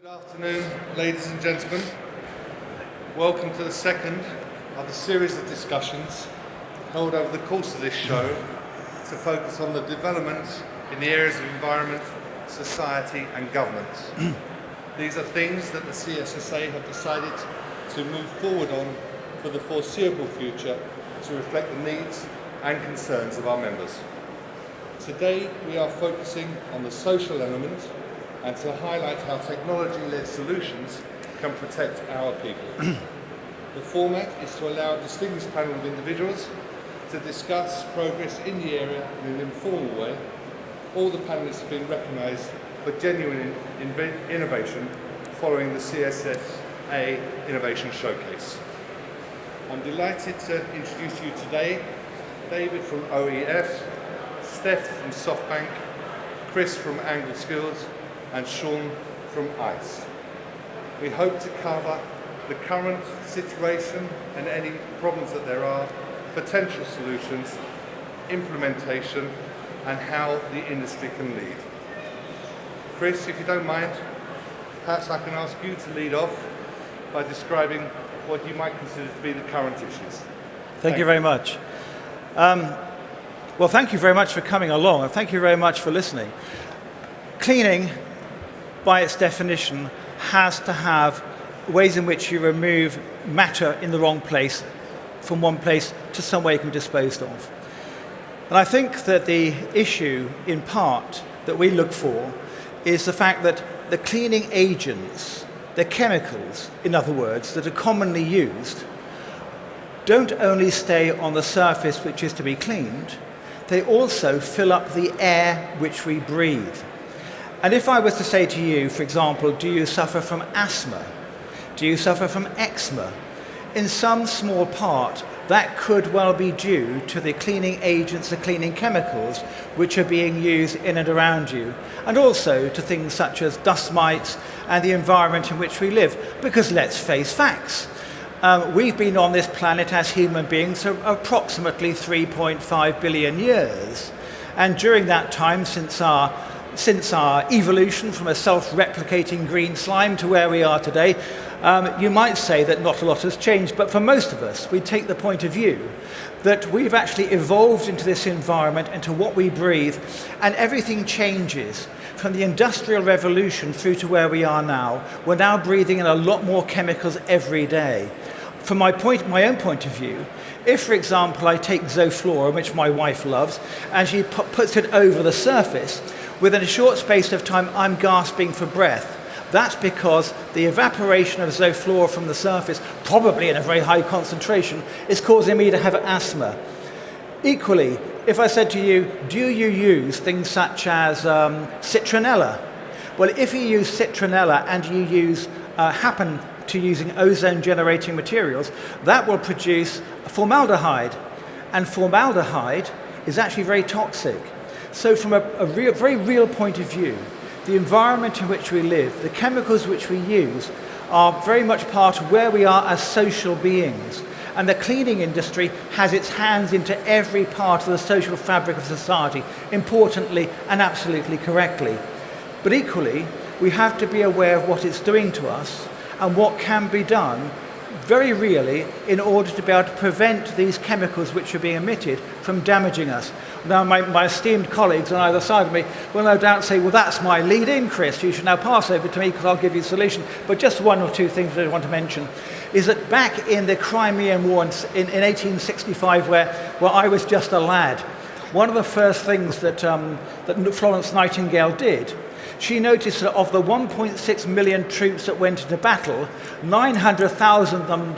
Good afternoon, ladies and gentlemen. Welcome to the second of the series of discussions held over the course of this show to focus on the development in the areas of environment, society and governance. These are things that the CSSA have decided to move forward on for the foreseeable future to reflect the needs and concerns of our members. Today we are focusing on the social element and to highlight how technology-led solutions can protect our people. The format is to allow a distinguished panel of individuals to discuss progress in the area in an informal way. All the panelists have been recognised for genuine innovation following the CSSA Innovation Showcase. I'm delighted to introduce you today David from OEF, Steph from SoftBank, Chris from Angle Skills, and Sean from ICE. We hope to cover the current situation and any problems that there are, potential solutions, implementation, and how the industry can lead. Chris, if you don't mind, perhaps I can ask you to lead off by describing what you might consider to be the current issues. Thank you very much. Well, thank you very much for coming along, and thank you very much for listening. Cleaning, by its definition, has to have ways in which you remove matter in the wrong place from one place to somewhere you can dispose of. And I think that the issue, in part, that we look for is the fact that the cleaning agents, the chemicals, in other words, that are commonly used, don't only stay on the surface which is to be cleaned, they also fill up the air which we breathe. And if I was to say to you, for example, do you suffer from asthma? Do you suffer from eczema? In some small part, that could well be due to the cleaning agents, the cleaning chemicals, which are being used in and around you, and also to things such as dust mites and the environment in which we live. Because let's face facts. We've been on this planet as human beings for approximately 3.5 billion years. And during that time, since our evolution from a self-replicating green slime to where we are today, you might say that not a lot has changed, but for most of us, we take the point of view that we've actually evolved into this environment, into what we breathe, and everything changes. From the Industrial Revolution through to where we are now, we're now breathing in a lot more chemicals every day. From my own point of view, if, for example, I take Zoflora, which my wife loves, and she puts it over the surface, within a short space of time, I'm gasping for breath. That's because the evaporation of Zoflora from the surface, probably in a very high concentration, is causing me to have asthma. Equally, if I said to you, do you use things such as citronella? Well, if you use citronella and you happen to using ozone-generating materials, that will produce formaldehyde. And formaldehyde is actually very toxic. So from a very real point of view, the environment in which we live, the chemicals which we use, are very much part of where we are as social beings. And the cleaning industry has its hands into every part of the social fabric of society, importantly and absolutely correctly. But equally, we have to be aware of what it's doing to us and what can be done very really in order to be able to prevent these chemicals which are being emitted from damaging us. Now my esteemed colleagues on either side of me will no doubt say, well, that's my lead in, Chris, you should now pass over to me because I'll give you a solution. But just one or two things that I want to mention is that back in the Crimean War in 1865 where I was just a lad, one of the first things that Florence Nightingale did, she noticed that of the 1.6 million troops that went into battle, 900,000 of them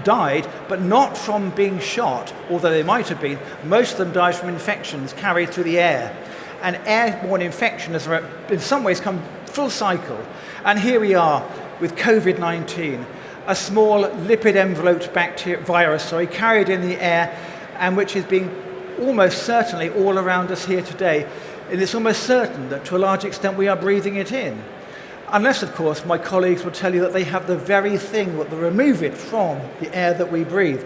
died, but not from being shot, although they might have been. Most of them died from infections carried through the air. And airborne infection has in some ways come full cycle. And here we are with COVID-19, a small lipid-enveloped virus carried in the air, and which is being almost certainly all around us here today. And it's almost certain that to a large extent we are breathing it in. Unless, of course, my colleagues will tell you that they have the very thing that will remove it from the air that we breathe.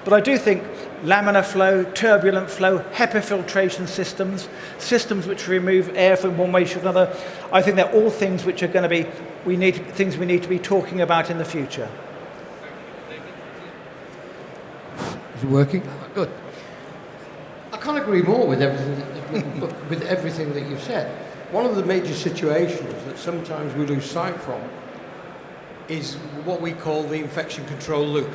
But I do think laminar flow, turbulent flow, HEPA filtration systems, systems which remove air from one way to another. I think they're all things which are going to be, things we need to be talking about in the future. Is it working? Good. I can't agree more with everything that you've said. One of the major situations that sometimes we lose sight from is what we call the infection control loop.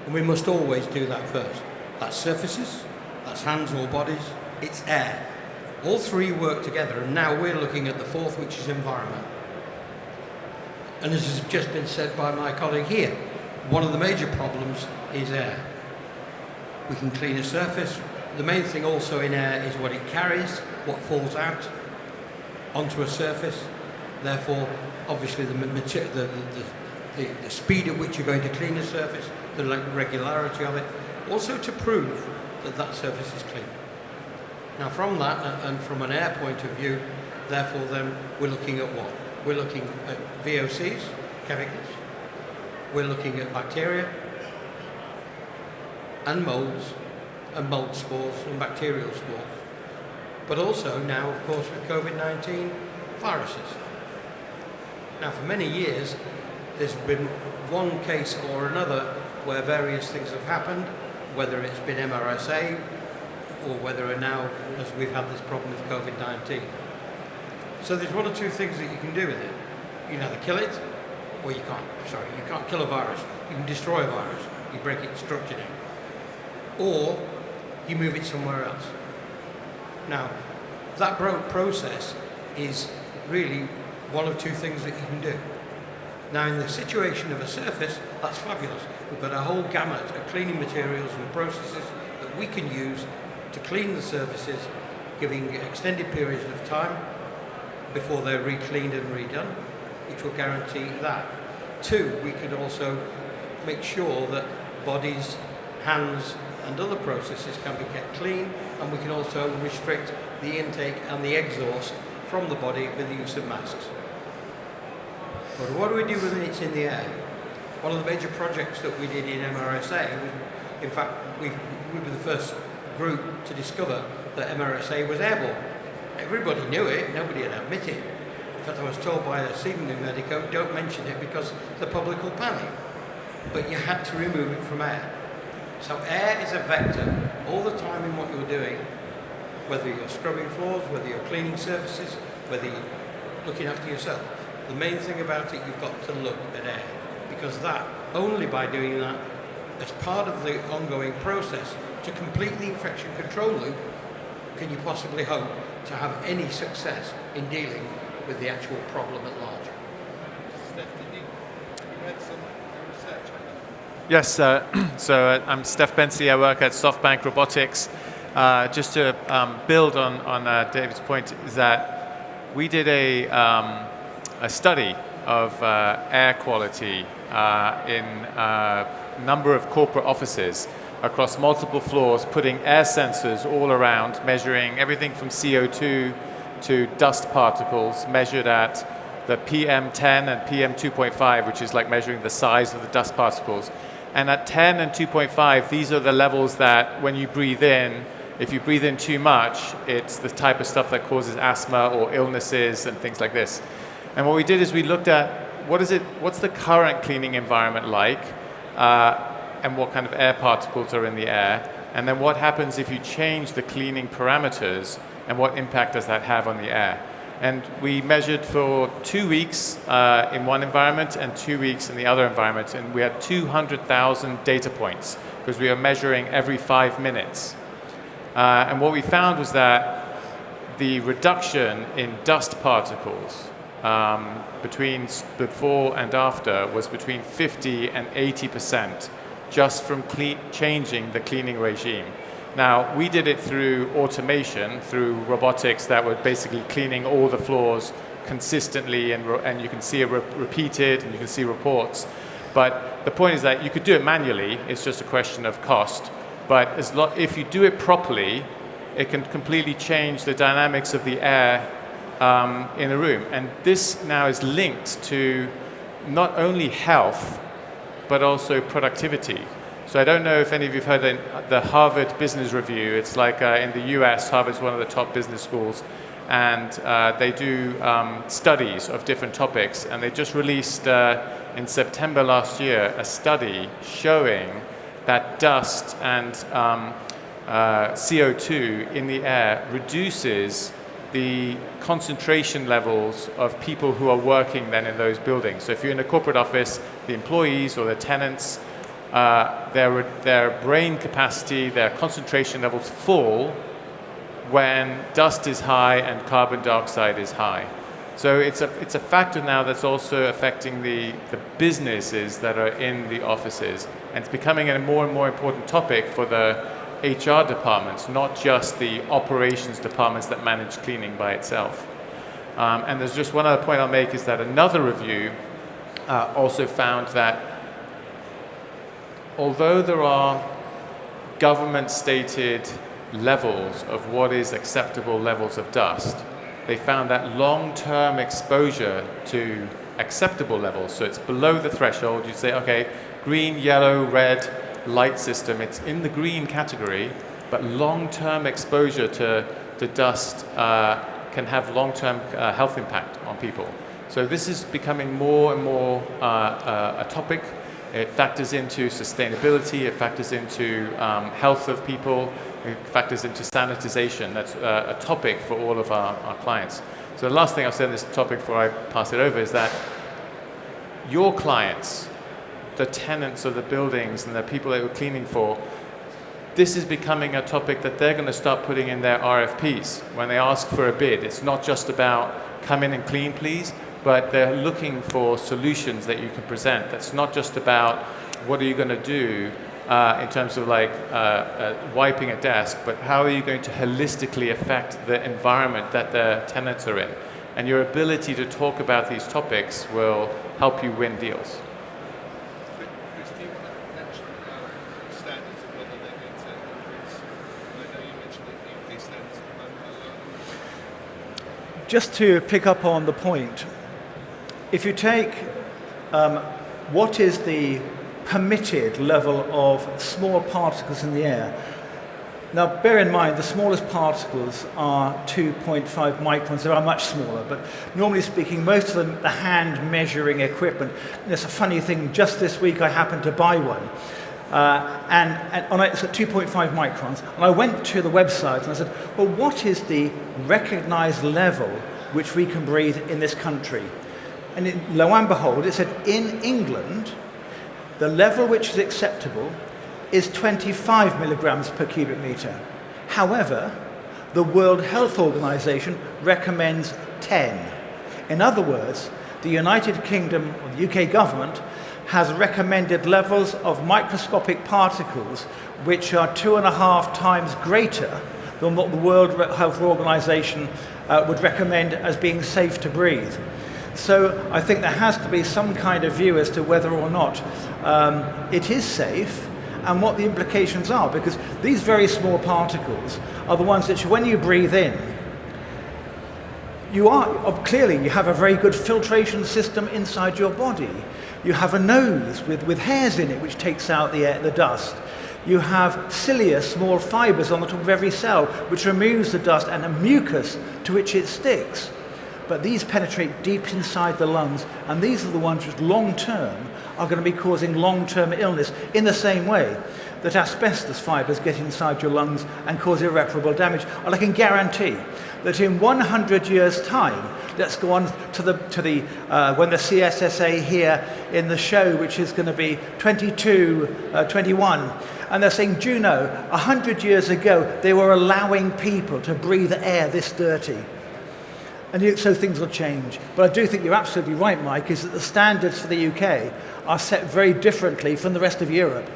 And we must always do that first. That's surfaces, that's hands or bodies, it's air. All three work together, and now we're looking at the fourth, which is environment. And as has just been said by my colleague here, one of the major problems is air. We can clean a surface. The main thing also in air is what it carries, what falls out onto a surface. Therefore, obviously the speed at which you're going to clean a surface, the regularity of it, also to prove that that surface is clean. Now from that, and from an air point of view, therefore then we're looking at what? We're looking at VOCs, chemicals, we're looking at bacteria, and molds, and mold spores, and bacterial spores. But also now, of course, with COVID-19, viruses. Now for many years, there's been one case or another where various things have happened, whether it's been MRSA, or whether now, as we've had this problem with COVID-19. So there's one or two things that you can do with it. You can either kill it, or you can't. Sorry, you can't kill a virus. You can destroy a virus. You break its structure down. Or you move it somewhere else. Now, that process is really one of two things that you can do. Now, in the situation of a surface, that's fabulous. We've got a whole gamut of cleaning materials and processes that we can use to clean the surfaces, giving extended periods of time before they're re-cleaned and redone, which will guarantee that. Two, we can also make sure that bodies, hands, and other processes can be kept clean, and we can also restrict the intake and the exhaust from the body with the use of masks. But what do we do when it's in the air? One of the major projects that we did in MRSA was, in fact, we were the first group to discover that MRSA was airborne. Everybody knew it, nobody had admitted it. In fact, I was told by a senior medico, don't mention it because the public will panic. But you had to remove it from air. So air is a vector all the time in what you're doing, whether you're scrubbing floors, whether you're cleaning surfaces, whether you're looking after yourself. The main thing about it, you've got to look at air, because that, only by doing that, as part of the ongoing process to complete the infection control loop, can you possibly hope to have any success in dealing with the actual problem at large. Steph, you had some research on that? Yes, so I'm Steph Bensley. I work at SoftBank Robotics. Just to build on David's point, is that we did a study of air quality in a number of corporate offices across multiple floors, putting air sensors all around, measuring everything from CO2 to dust particles, measured at the PM10 and PM2.5, which is like measuring the size of the dust particles. And at 10 and 2.5, these are the levels that when you breathe in, if you breathe in too much, it's the type of stuff that causes asthma or illnesses and things like this. And what we did is we looked at what's the current cleaning environment like, and what kind of air particles are in the air, and then what happens if you change the cleaning parameters, and what impact does that have on the air. And we measured for 2 weeks in one environment and 2 weeks in the other environment, and we had 200,000 data points, because we were measuring every 5 minutes. And what we found was that the reduction in dust particles between before and after was between 50 and 80% just from changing the cleaning regime. Now, we did it through automation, through robotics that were basically cleaning all the floors consistently, and you can see it repeated, and you can see reports. But the point is that you could do it manually, it's just a question of cost. But if you do it properly, it can completely change the dynamics of the air in a room. And this now is linked to not only health, but also productivity. So I don't know if any of you have heard the Harvard Business Review. It's like in the US, Harvard's one of the top business schools, and they do studies of different topics. And they just released in September last year a study showing that dust and CO2 in the air reduces the concentration levels of people who are working then in those buildings. So if you're in a corporate office, the employees or the tenants, their brain capacity, their concentration levels fall when dust is high and carbon dioxide is high. So it's a factor now that's also affecting the businesses that are in the offices, and it's becoming a more and more important topic for the HR departments, not just the operations departments that manage cleaning by itself. And there's just one other point I'll make is that another review also found that although there are government-stated levels of what is acceptable levels of dust, they found that long-term exposure to acceptable levels, so it's below the threshold, you'd say, okay, green, yellow, red, light system, it's in the green category, but long-term exposure to dust can have long-term health impact on people. So this is becoming more and more a topic. It factors into sustainability, it factors into health of people, it factors into sanitization. That's a topic for all of our clients. So the last thing I'll say on this topic before I pass it over is that your clients, the tenants of the buildings and the people that you're cleaning for, this is becoming a topic that they're going to start putting in their RFPs when they ask for a bid. It's not just about come in and clean, please, but they're looking for solutions that you can present. That's not just about what are you going to do in terms of like wiping a desk, but how are you going to holistically affect the environment that the tenants are in? And your ability to talk about these topics will help you win deals. Chris, do you want to mention standards and whether they need to increase? I know you mentioned the EP standards at the moment. Just to pick up on the point, if you take what is the permitted level of small particles in the air. Now, bear in mind, the smallest particles are 2.5 microns. They are much smaller, but normally speaking, most of them, the hand measuring equipment. And it's a funny thing, just this week I happened to buy one. It's at 2.5 microns. And I went to the website and I said, well, what is the recognized level which we can breathe in this country? And lo and behold, it said in England, the level which is acceptable is 25 milligrams per cubic meter. However, the World Health Organization recommends 10. In other words, the United Kingdom, or the UK government, has recommended levels of microscopic particles which are 2.5 times greater than what the World Health Organization would recommend as being safe to breathe. So I think there has to be some kind of view as to whether or not it is safe and what the implications are, because these very small particles are the ones that when you breathe in, you have a very good filtration system inside your body. You have a nose with hairs in it which takes out the dust. You have cilia, small fibers on the top of every cell which removes the dust, and a mucus to which it sticks. But these penetrate deep inside the lungs, and these are the ones which long-term are going to be causing long-term illness, in the same way that asbestos fibers get inside your lungs and cause irreparable damage. And I can guarantee that in 100 years' time, let's go on to when the CSSA here in the show, which is going to be 21, and they're saying, do you know, 100 years ago, they were allowing people to breathe air this dirty. And so things will change. But I do think you're absolutely right, Mike, is that the standards for the UK are set very differently from the rest of Europe.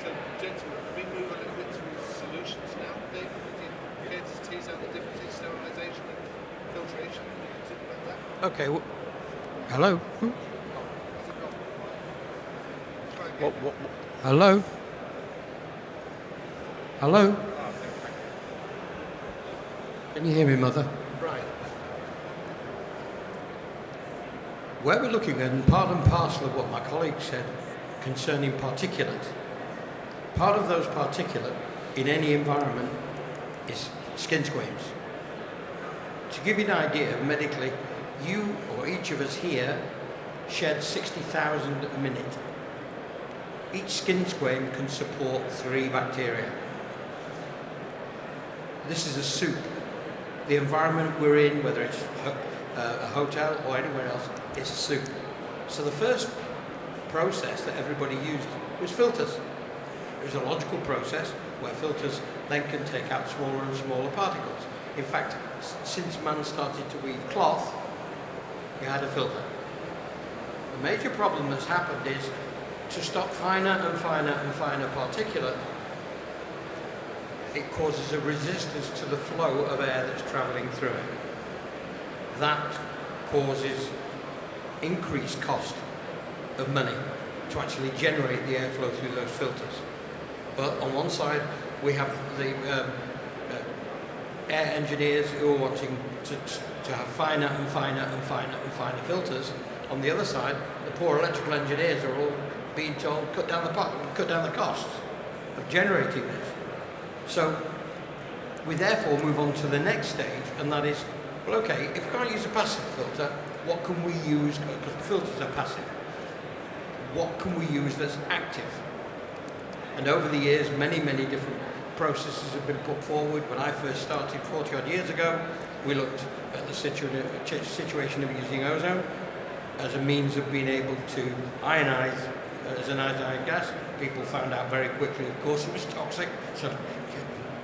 So, gentlemen, can we move a little bit to solutions now? David, would you care to tease out the difference in sterilisation and filtration? Can you talk about that? Okay. Hello? Try again. Hello? Hello? Can you hear me, Mother? Right. Where we're looking at, and part and parcel of what my colleague said concerning particulate, Part of those particulate in any environment is skin squames. To give you an idea, medically, you or each of us here shed 60,000 a minute. Each skin squame can support 3 bacteria. This is a soup. The environment we're in, whether it's a hotel or anywhere else, it's a soup. So the first process that everybody used was filters. It was a logical process where filters then can take out smaller and smaller particles. In fact, since man started to weave cloth, he had a filter. The major problem that's happened is to stop finer and finer and finer particulate, it causes a resistance to the flow of air that's travelling through it. That causes increased cost of money to actually generate the airflow through those filters. But on one side, we have the air engineers who are wanting to have finer and finer and finer and finer filters. On the other side, the poor electrical engineers are all being told cut down the costs of generating this. So we therefore move on to the next stage, and that is, well, okay, if we can't use a passive filter, what can we use? Because filters are passive. What can we use that's active? And over the years, many, many different processes have been put forward. When I first started 40 odd years ago, we looked at the situation of using ozone as a means of being able to ionize as an iodine gas. People found out very quickly, of course, it was toxic. So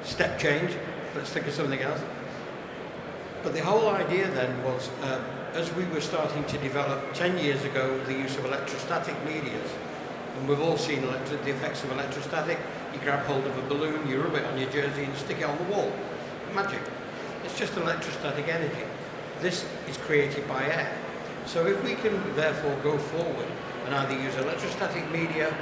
step change, let's think of something else. But the whole idea then was, as we were starting to develop 10 years ago, the use of electrostatic medias. And we've all seen the effects of electrostatic. You grab hold of a balloon, you rub it on your jersey and stick it on the wall. Magic. It's just electrostatic energy. This is created by air. So if we can therefore go forward and either use electrostatic media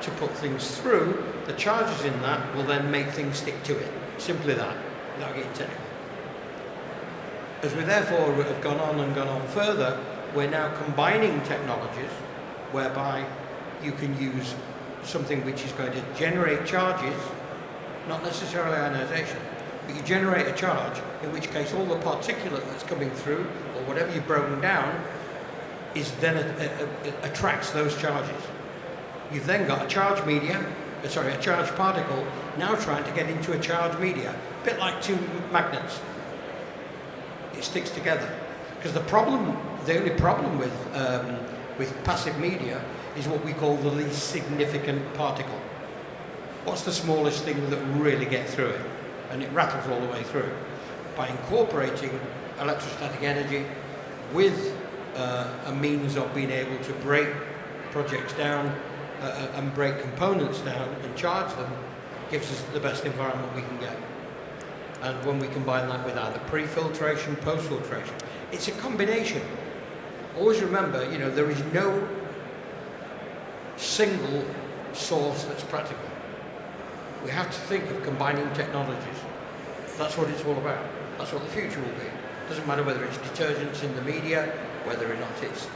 to put things through, the charges in that will then make things stick to it. Simply that, without getting technical. As we therefore have gone on further, we're now combining technologies whereby you can use something which is going to generate charges, not necessarily ionization, but you generate a charge, in which case all the particulate that's coming through, or whatever you've broken down, is then attracts those charges. You've then got a charged media, a charged particle, now trying to get into a charged media, a bit like 2 magnets. It sticks together. Because the only problem with passive media is what we call the least significant particle. What's the smallest thing that will really get through it? And it rattles all the way through. By incorporating electrostatic energy with a means of being able to break projects down and break components down and charge them, gives us the best environment we can get. And when we combine that with either pre-filtration, post-filtration, it's a combination. Always remember, there is no single source that's practical. We have to think of combining technologies. That's what it's all about. That's what the future will be. It doesn't matter whether it's detergents in the media, whether or not it's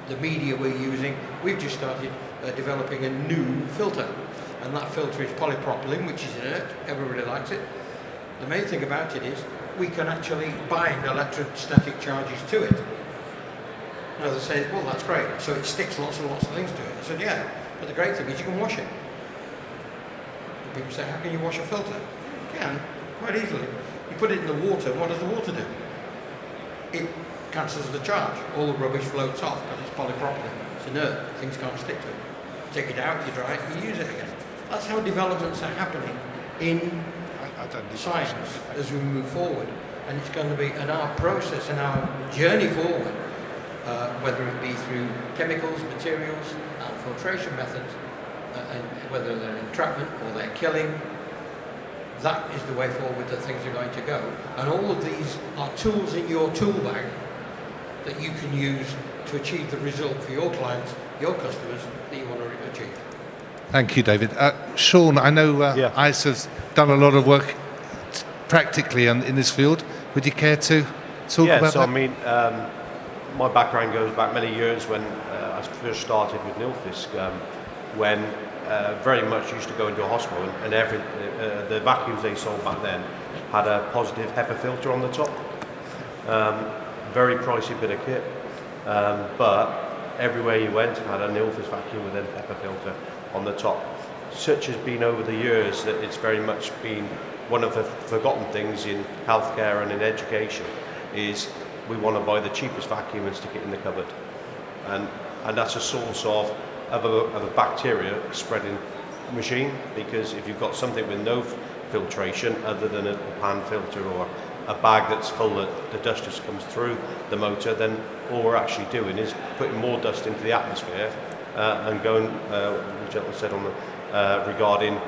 the media we're using. We've just started developing a new filter, and that filter is polypropylene, which is inert. Everybody likes it. The main thing about it is we can actually bind electrostatic charges to it. Now they say, well, that's great. So it sticks lots and lots of things to it. I said, yeah, but the great thing is you can wash it. And people say, how can you wash a filter? You can, quite easily. You put it in the water, what does the water do? It cancels the charge. All the rubbish floats off because it's polypropylene. It's inert, things can't stick to it. Take it out, you dry it, and you use it again. That's how developments are happening in science as we move forward. And it's going to be an our process and our journey forward, whether it be through chemicals, materials, and filtration methods, and whether they're entrapment or they're killing. That is the way forward that things are going to go. And all of these are tools in your tool bag that you can use to achieve the result for your clients, your customers, that you want to achieve. Thank you, David. Sean, I know ICE has done a lot of work practically in this field. Would you care to talk about that? I mean, my background goes back many years when I I first started with Nilfisk when very much used to go into a hospital, and the vacuums they sold back then had a positive HEPA filter on the top. Very pricey bit of kit, but everywhere you went had a Nilfisk vacuum with a HEPA filter on the top. Such has been over the years that it's very much been one of the forgotten things in healthcare and in education is we want to buy the cheapest vacuum and stick it in the cupboard. And that's a source of a bacteria spreading machine, because if you've got something with no filtration other than a pan filter or a bag that's full that the dust just comes through the motor, then all we're actually doing is putting more dust into the atmosphere and going, the gentleman said on the, regarding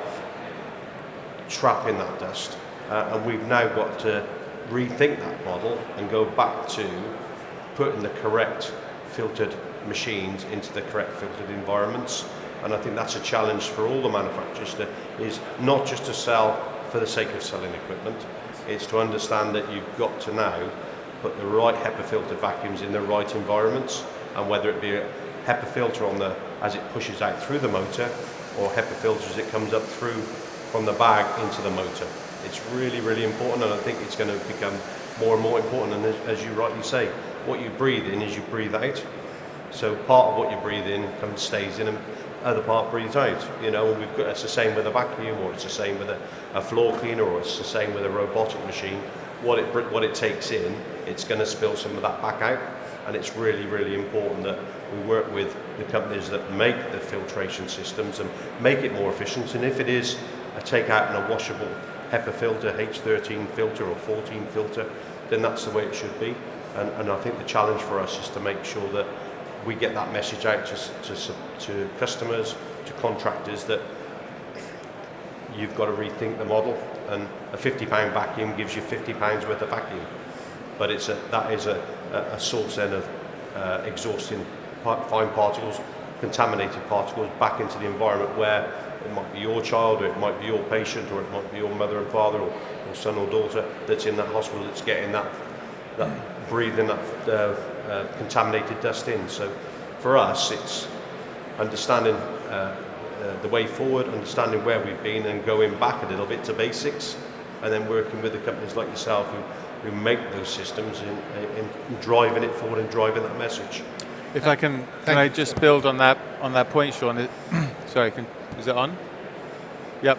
trapping that dust. And we've now got to rethink that model and go back to putting the correct filtered machines into the correct filtered environments. And I think that's a challenge for all the manufacturers, is not just to sell for the sake of selling equipment, it's to understand that you've got to now put the right HEPA filtered vacuums in the right environments, and whether it be a HEPA filter on the as it pushes out through the motor, or HEPA filter as it comes up through from the bag into the motor. It's really, really important, and I think it's going to become more and more important. And as you rightly say, what you breathe in is you breathe out. So part of what you breathe in stays in, and other part breathes out. You know, it's the same with a vacuum, or it's the same with a floor cleaner, or it's the same with a robotic machine. What it takes in, it's going to spill some of that back out. And it's really, really important that we work with the companies that make the filtration systems and make it more efficient. And if it is a take out and a washable HEPA filter, H13 filter or 14 filter, then that's the way it should be. And I think the challenge for us is to make sure that we get that message out to customers, to contractors, that you've got to rethink the model, and a £50 vacuum gives you £50 worth of vacuum. But that is a source then of exhausting fine particles, contaminated particles back into the environment, where it might be your child, or it might be your patient, or it might be your mother and father, or son or daughter that's in that hospital that's getting that breathing that contaminated dust in. So for us, it's understanding the way forward, understanding where we've been, and going back a little bit to basics, and then working with the companies like yourself who make those systems in driving it forward and driving that message. If I can I just build on that point, Sean? Sorry, is it on? Yep.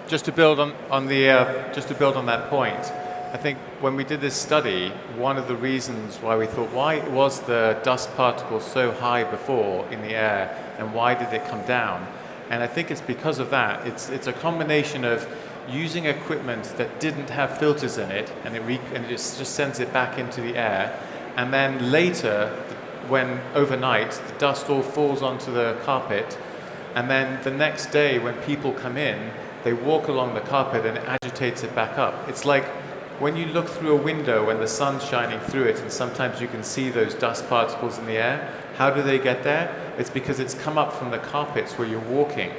Just to build on that point, I think when we did this study, one of the reasons why we thought, why was the dust particle so high before in the air, and why did it come down? And I think it's because of that. It's a combination of using equipment that didn't have filters in it, and it just sends it back into the air, and then later, when overnight the dust all falls onto the carpet, and then the next day when people come in, they walk along the carpet and it agitates it back up. It's like when you look through a window when the sun's shining through it, and sometimes you can see those dust particles in the air. How do they get there? It's because it's come up from the carpets where you're walking.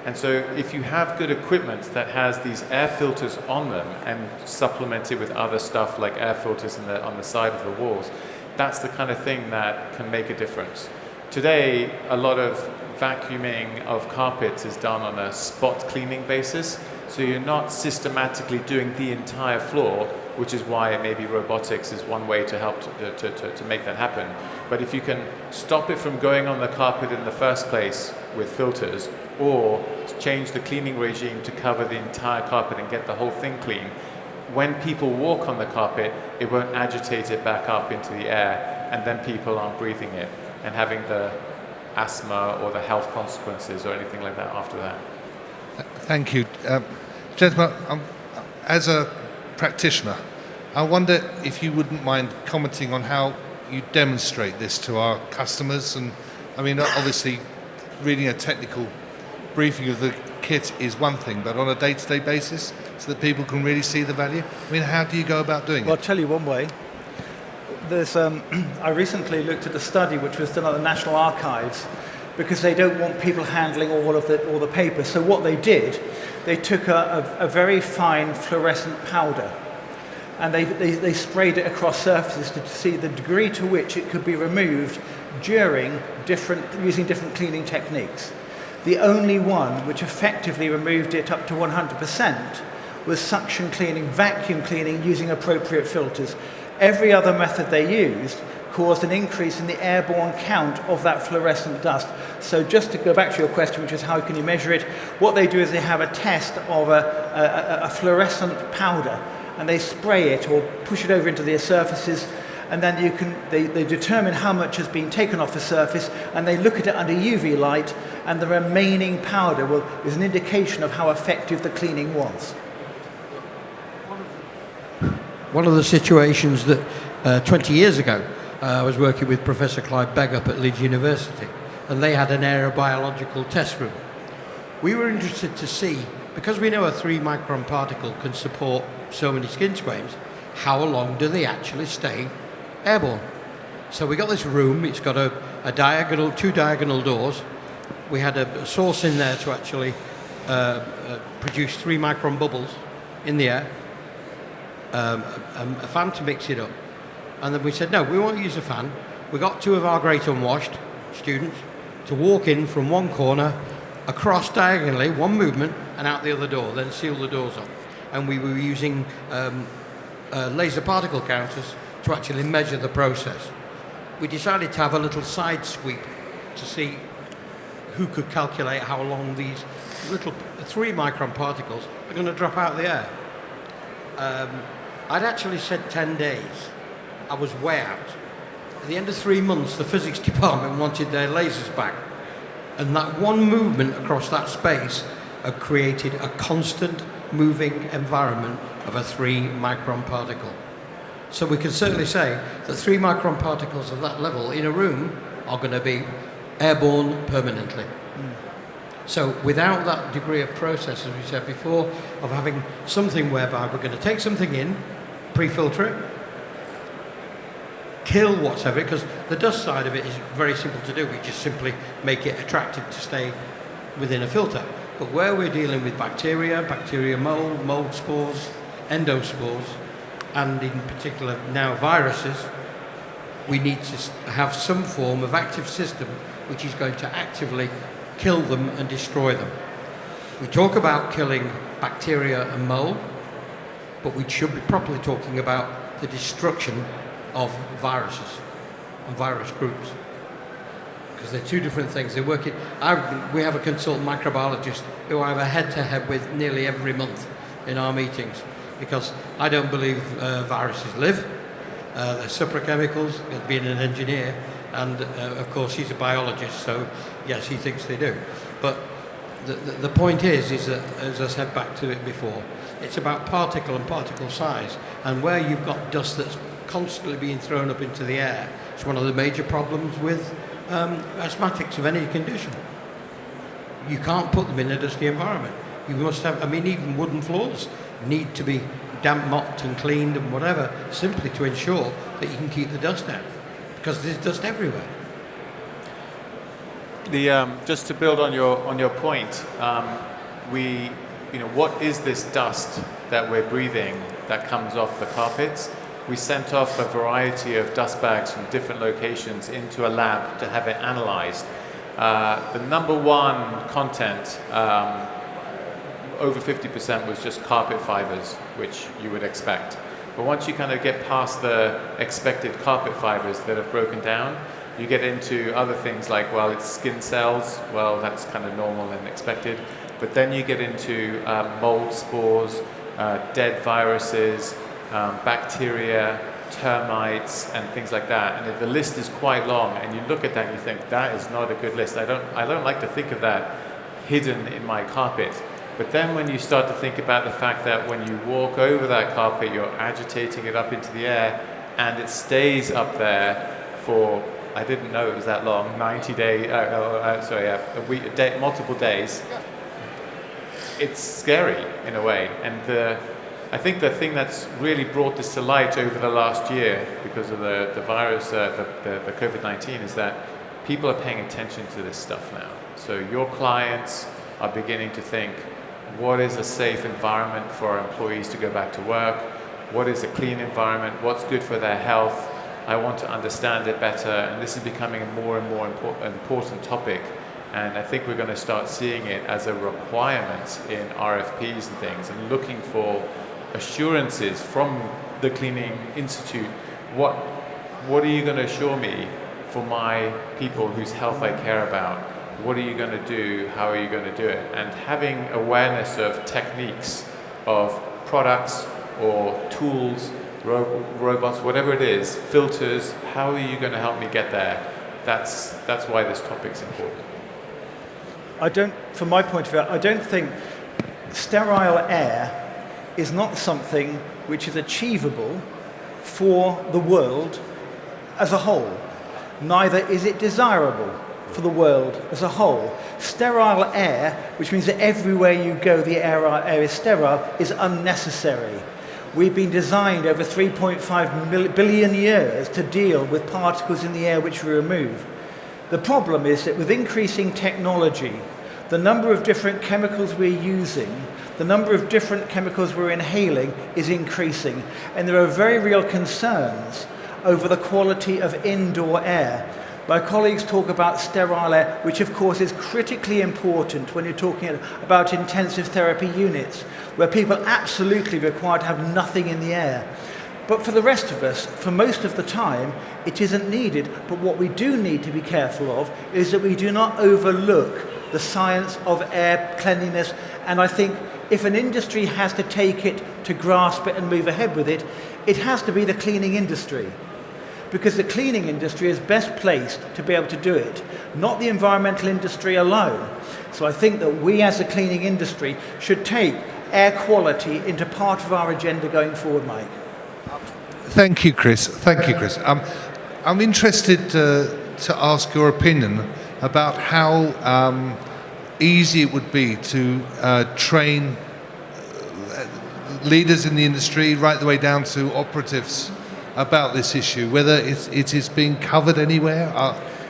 And so if you have good equipment that has these air filters on them, and supplemented with other stuff like air filters on the side of the walls, that's the kind of thing that can make a difference. Today, a lot of vacuuming of carpets is done on a spot cleaning basis, so you're not systematically doing the entire floor, which is why maybe robotics is one way to help to make that happen. But if you can stop it from going on the carpet in the first place with filters, or change the cleaning regime to cover the entire carpet and get the whole thing clean, when people walk on the carpet, it won't agitate it back up into the air, and then people aren't breathing it and having the asthma or the health consequences or anything like that after that. Thank you. Gentlemen, as a practitioner, I wonder if you wouldn't mind commenting on how you demonstrate this to our customers. And I mean, obviously, reading a technical briefing of the kit is one thing, but on a day-to-day basis, so that people can really see the value? I mean, how do you go about doing it? Well, I'll tell you one way. There's, I recently looked at a study which was done at the National Archives, because they don't want people handling all the paper. So what they did, they took a very fine fluorescent powder, and they sprayed it across surfaces to see the degree to which it could be removed using different cleaning techniques. The only one which effectively removed it up to 100% was suction cleaning, vacuum cleaning using appropriate filters. Every other method they used caused an increase in the airborne count of that fluorescent dust. So just to go back to your question, which is how can you measure it, what they do is they have a test of a fluorescent powder, and they spray it or push it over into their surfaces, and then they determine how much has been taken off the surface, and they look at it under UV light, and the remaining powder is an indication of how effective the cleaning was. One of the situations that 20 years ago, I was working with Professor Clive Begg up at Leeds University, and they had an aerobiological test room. We were interested to see, because we know a 3 micron particle can support so many skin squames, how long do they actually stay airborne? So we got this room, it's got two diagonal doors. We had a source in there to actually produce 3 micron bubbles in the air, a fan to mix it up. And then we said, no, we won't use a fan. We got 2 of our great unwashed students to walk in from one corner, across diagonally, one movement, and out the other door, then seal the doors up. And we were using laser particle counters to actually measure the process. We decided to have a little side sweep to see who could calculate how long these little 3 micron particles are going to drop out of the air. I'd actually said 10 days. I was way out. At the end of 3 months, the physics department wanted their lasers back. And that one movement across that space had created a constant moving environment of a 3 micron particle. So we can certainly say that 3 micron particles of that level in a room are going to be airborne permanently. So without that degree of process, as we said before, of having something whereby we're going to take something in, pre-filter it, kill what's ever, because the dust side of it is very simple to do. We just simply make it attractive to stay within a filter. But where we're dealing with bacteria mold, mold spores, endospores, and in particular now viruses, we need to have some form of active system which is going to actively kill them and destroy them. We talk about killing bacteria and mold, but we should be properly talking about the destruction of viruses and virus groups, because they're 2 different things. They're working. We have a consultant microbiologist who I have a head-to-head with nearly every month in our meetings, because I don't believe viruses live. They're suprachemicals, being an engineer, and of course he's a biologist, so yes, he thinks they do. But the point is that, as I said back to it before, it's about particle and particle size, and where you've got dust that's constantly being thrown up into the air, it's one of the major problems with asthmatics of any condition. You can't put them in a dusty environment. You must have, even wooden floors need to be damp mopped and cleaned and whatever, simply to ensure that you can keep the dust out, because there's dust everywhere. Just to build on your point, what is this dust that we're breathing that comes off the carpets? We sent off a variety of dust bags from different locations into a lab to have it analyzed. The number one content, over 50%, was just carpet fibers, which you would expect. But once you kind of get past the expected carpet fibers that have broken down, you get into other things like, well, it's skin cells. Well, that's kind of normal and expected. But then you get into mold spores, dead viruses, bacteria, termites, and things like that. And the list is quite long, and you look at that and you think, that is not a good list. I don't like to think of that hidden in my carpet. But then when you start to think about the fact that when you walk over that carpet, you're agitating it up into the air, and it stays up there for, I didn't know it was that long, 90 days, a week, multiple days. It's scary in a way. And I think the thing that's really brought this to light over the last year, because of the virus, the COVID-19, is that people are paying attention to this stuff now. So your clients are beginning to think, what is a safe environment for our employees to go back to work? What is a clean environment? What's good for their health? I want to understand it better, and this is becoming a more and more important topic. And I think we're going to start seeing it as a requirement in RFPs and things, and looking for assurances from the Cleaning Institute. What are you going to assure me for my people whose health I care about? What are you going to do? How are you going to do it? And having awareness of techniques, of products or tools, robots, whatever it is, filters, how are you going to help me get there? That's why this topic's important. From my point of view, I don't think sterile air is not something which is achievable for the world as a whole. Neither is it desirable for the world as a whole. Sterile air, which means that everywhere you go the air is sterile, is unnecessary. We've been designed over 3.5 billion years to deal with particles in the air which we remove. The problem is that with increasing technology, the number of different chemicals we're using, the number of different chemicals we're inhaling is increasing, and there are very real concerns over the quality of indoor air. My colleagues talk about sterile air, which of course is critically important when you're talking about intensive therapy units, where people are absolutely required to have nothing in the air. But for the rest of us, for most of the time, it isn't needed. But what we do need to be careful of is that we do not overlook the science of air cleanliness. And I think if an industry has to take it, to grasp it and move ahead with it, it has to be the cleaning industry. Because the cleaning industry is best placed to be able to do it, not the environmental industry alone. So I think that we as a cleaning industry should take air quality into part of our agenda going forward, Mike. Thank you, Chris. Thank you, Chris. I'm interested to ask your opinion about how easy it would be to train leaders in the industry right the way down to operatives about this issue, whether it is being covered anywhere.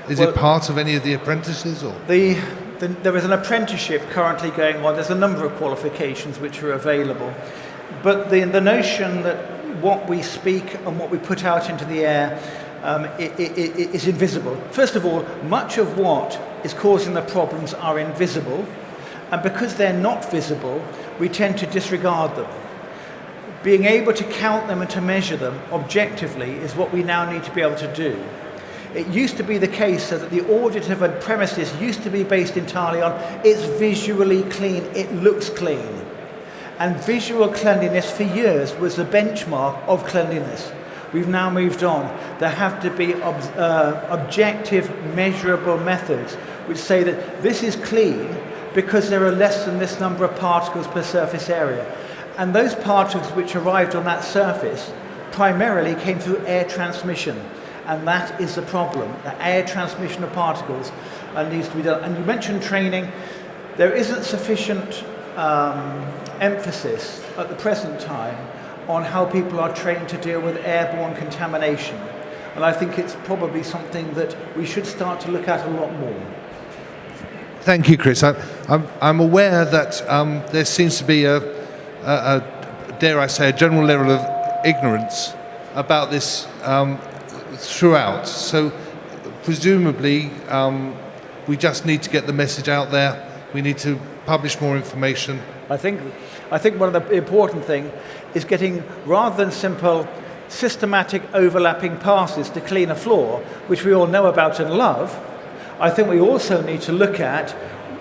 Is it part of any of the apprentices? Or there is an apprenticeship currently going on. There's a number of qualifications which are available. But the notion that what we speak and what we put out into the air is invisible. First of all, much of what is causing the problems are invisible. And because they're not visible, we tend to disregard them. Being able to count them and to measure them objectively is what we now need to be able to do. It used to be the case that the audit of a premises used to be based entirely on it's visually clean, it looks clean. And visual cleanliness for years was the benchmark of cleanliness. We've now moved on. There have to be objective, measurable methods which say that this is clean because there are less than this number of particles per surface area. And those particles which arrived on that surface primarily came through air transmission. And that is the problem. The air transmission of particles needs to be done. And you mentioned training. There isn't sufficient emphasis at the present time on how people are trained to deal with airborne contamination. And I think it's probably something that we should start to look at a lot more. Thank you, Chris. I'm aware that there seems to be a dare I say, a general level of ignorance about this throughout. So presumably we just need to get the message out there. We need to publish more information. I think one of the important things is getting, rather than simple systematic overlapping passes to clean a floor, which we all know about and love, I think we also need to look at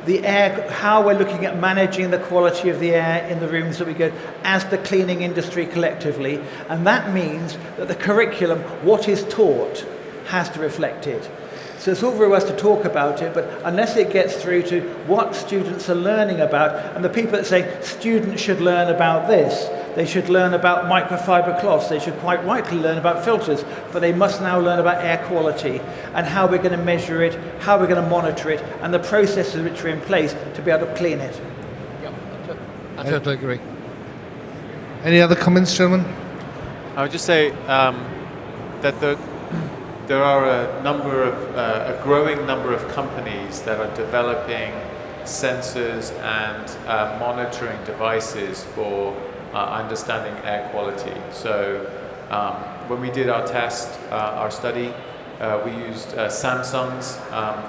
the air, how we're looking at managing the quality of the air in the rooms that we go as the cleaning industry collectively. And that means that the curriculum, what is taught, has to reflect it. So it's all for us to talk about it, but unless it gets through to what students are learning about, and the people that say students should learn about this, they should learn about microfiber cloths, they should quite rightly learn about filters, but they must now learn about air quality and how we're going to measure it, how we're going to monitor it, and the processes which are in place to be able to clean it. Yep, I totally agree. Any other comments, gentlemen? I would just say that there are a growing number of companies that are developing sensors and monitoring devices for understanding air quality. So When we did our test, our study, we used Samsung's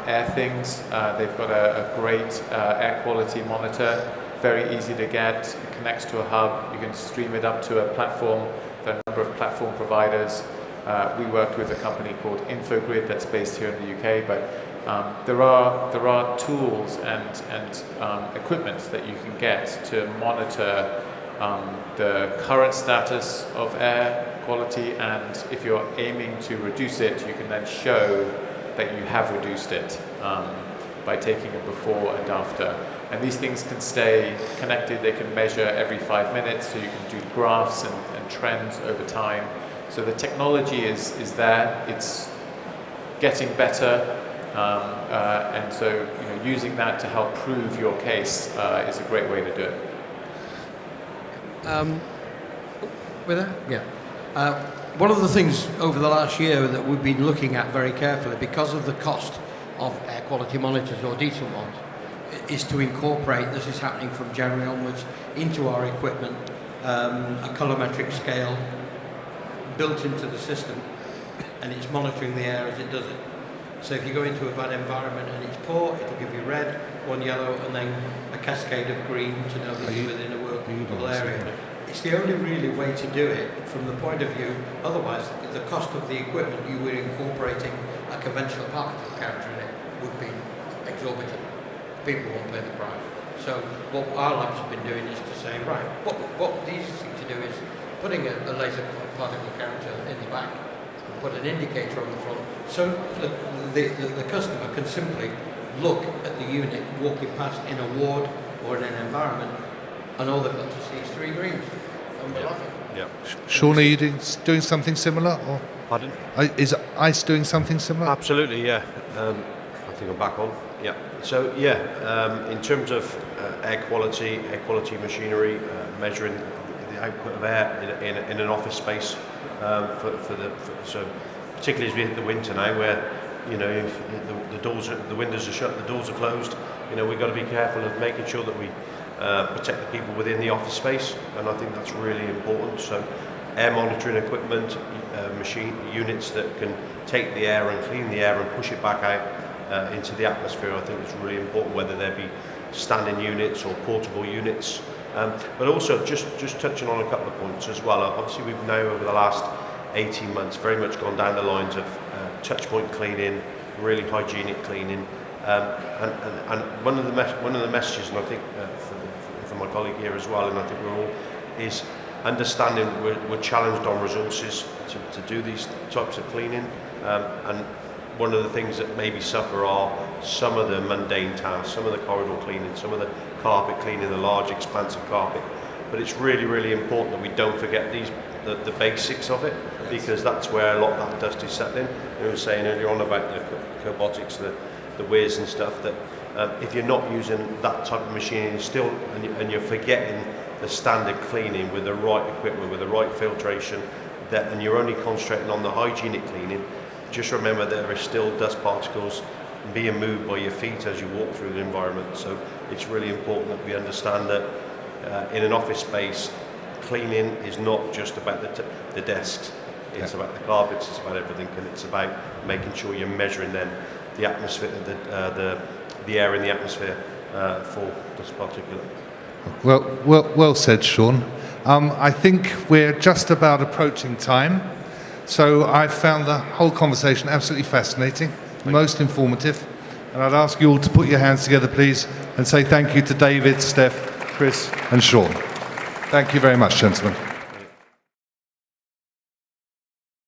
AirThings. They've got a great air quality monitor, very easy to get. It connects to a hub. You can stream it up to a platform. There are a number of platform providers. We worked with a company called Infogrid that's based here in the UK, but there are tools and equipment that you can get to monitor the current status of air quality, and if you're aiming to reduce it, you can then show that you have reduced it by taking a before and after. And these things can stay connected. They can measure every 5 minutes, so you can do graphs and trends over time. So the technology is there. It's getting better, and so using that to help prove your case is a great way to do it. With that? Yeah. One of the things over the last year that we've been looking at very carefully, because of the cost of air quality monitors or decent ones, is to incorporate, this is happening from January onwards, into our equipment, a colorimetric scale built into the system, and it's monitoring the air as it does it. So if you go into a bad environment and it's poor, it'll give you red, one yellow, and then a cascade of green to know that you're within a workable area. It's the only really way to do it from the point of view, otherwise the cost of the equipment you were incorporating a conventional particle counter in it would be exorbitant. People won't pay the price. So what our labs have been doing is to say, right, what the easiest thing to do is putting a laser particle counter in the back, and put an indicator on the front, so the customer can simply look at the unit walking past in a ward or in an environment, and all they've got to see is 3 greens. And we're laughing. Yeah. Sean, are you doing something similar? Or Pardon? is ICE doing something similar? Absolutely, yeah. I think I'm back on. Yeah. So yeah, in terms of air quality machinery, measuring the output of air in an office space, so particularly as we hit the winter now, where the windows are shut, the doors are closed. We've got to be careful of making sure that we protect the people within the office space, and I think that's really important. So air monitoring equipment, machine units that can take the air and clean the air and push it back out into the atmosphere, I think is really important, whether they be standing units or portable units. But also just touching on a couple of points as well. Obviously we've now over the last 18 months very much gone down the lines of touch point cleaning, really hygienic cleaning, and one of the messages, and I think for my colleague here as well, and I think we're all, is understanding we're challenged on resources to do these types of cleaning, and one of the things that maybe suffer are some of the mundane tasks, some of the corridor cleaning, some of the carpet cleaning, the large expansive carpet. But it's really, really important that we don't forget the basics of it, because that's where a lot of that dust is settling. You were saying earlier on about the cobotics, the whiz and stuff, that if you're not using that type of machine still, and you're forgetting the standard cleaning with the right equipment, with the right filtration, and you're only concentrating on the hygienic cleaning, just remember there are still dust particles being moved by your feet as you walk through the environment. So it's really important that we understand that in an office space, cleaning is not just about the desks. It's about the carpets, it's about everything, and it's about making sure you're measuring then the atmosphere, the air in the atmosphere for dust particulate. Well said, Sean. I think we're just about approaching time. So I've found the whole conversation absolutely fascinating, most informative. And I'd ask you all to put your hands together, please, and say thank you to David, Steph, Chris, and Sean. Thank you very much, gentlemen.